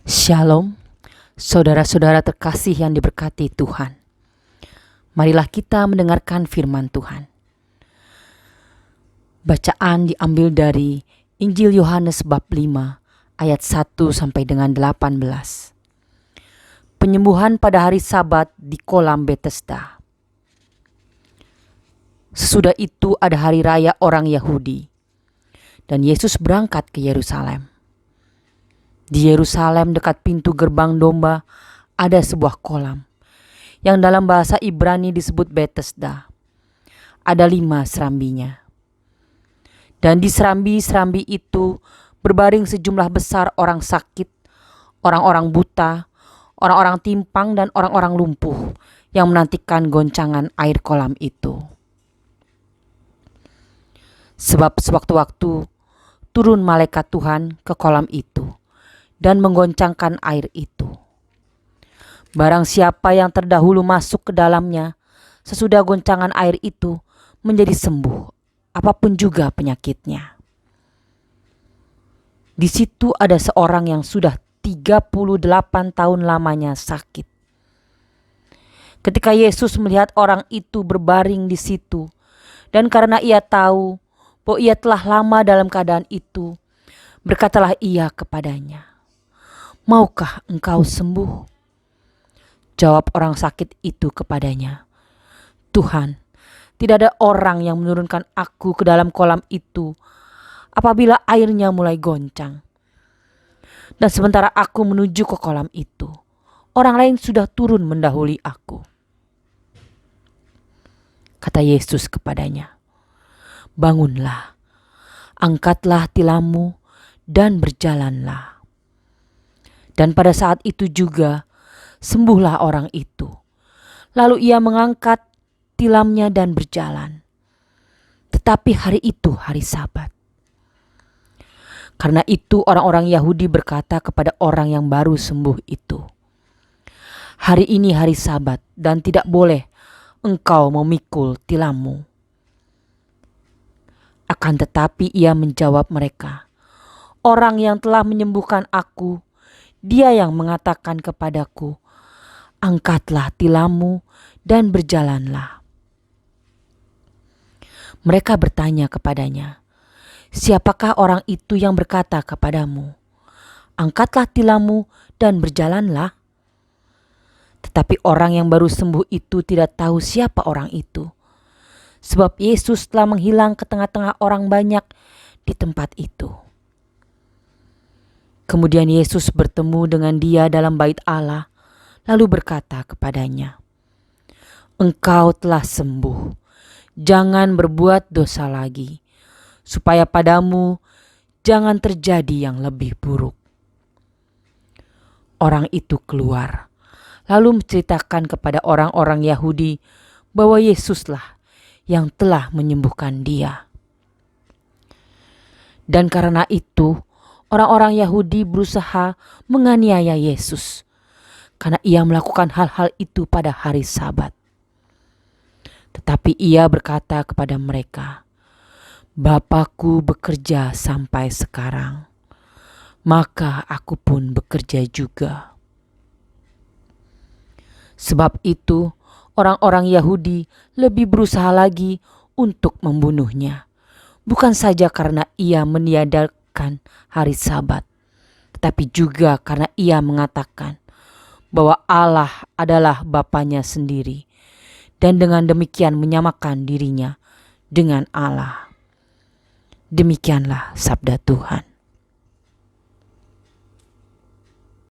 Shalom, saudara-saudara terkasih yang diberkati Tuhan. Marilah kita mendengarkan firman Tuhan. Bacaan diambil dari Injil Yohanes bab 5 ayat 1 sampai dengan 18. Penyembuhan pada hari Sabat di kolam Betesda. Sesudah itu ada hari raya orang Yahudi, dan Yesus berangkat ke Yerusalem. Di Yerusalem dekat pintu gerbang domba ada sebuah kolam yang dalam bahasa Ibrani disebut Betesda. Ada 5 serambinya. Dan di serambi-serambi itu berbaring sejumlah besar orang sakit, orang-orang buta, orang-orang timpang dan orang-orang lumpuh yang menantikan goncangan air kolam itu. Sebab sewaktu-waktu turun malaikat Tuhan ke kolam itu dan menggoncangkan air itu. Barang siapa yang terdahulu masuk ke dalamnya, sesudah goncangan air itu menjadi sembuh, apapun juga penyakitnya. Di situ ada seorang yang sudah 38 tahun lamanya sakit. Ketika Yesus melihat orang itu berbaring di situ, dan karena ia tahu bahwa ia telah lama dalam keadaan itu, berkatalah ia kepadanya, "Maukah engkau sembuh?" Jawab orang sakit itu kepadanya, "Tuhan, tidak ada orang yang menurunkan aku ke dalam kolam itu apabila airnya mulai goncang. Dan sementara aku menuju ke kolam itu, orang lain sudah turun mendahului aku." Kata Yesus kepadanya, "Bangunlah, angkatlah tilammu dan berjalanlah." Dan pada saat itu juga sembuhlah orang itu. Lalu ia mengangkat tilamnya dan berjalan. Tetapi hari itu hari Sabat. Karena itu orang-orang Yahudi berkata kepada orang yang baru sembuh itu, "Hari ini hari Sabat dan tidak boleh engkau memikul tilammu." Akan tetapi ia menjawab mereka, "Orang yang telah menyembuhkan aku, Dia yang mengatakan kepadaku, 'Angkatlah tilammu dan berjalanlah.'" Mereka bertanya kepadanya, "Siapakah orang itu yang berkata kepadamu, 'Angkatlah tilammu dan berjalanlah'?" Tetapi orang yang baru sembuh itu tidak tahu siapa orang itu, sebab Yesus telah menghilang ke tengah-tengah orang banyak di tempat itu. Kemudian Yesus bertemu dengan dia dalam bait Allah, lalu berkata kepadanya, "Engkau telah sembuh, jangan berbuat dosa lagi, supaya padamu jangan terjadi yang lebih buruk." Orang itu keluar, lalu menceritakan kepada orang-orang Yahudi bahwa Yesuslah yang telah menyembuhkan dia. Dan karena itu, orang-orang Yahudi berusaha menganiaya Yesus karena ia melakukan hal-hal itu pada hari Sabat. Tetapi ia berkata kepada mereka, "Bapakku bekerja sampai sekarang, maka aku pun bekerja juga." Sebab itu, orang-orang Yahudi lebih berusaha lagi untuk membunuhnya, bukan saja karena ia meniadakan hari Sabat, tetapi juga karena ia mengatakan bahwa Allah adalah Bapanya sendiri, dan dengan demikian menyamakan dirinya dengan Allah. Demikianlah sabda Tuhan.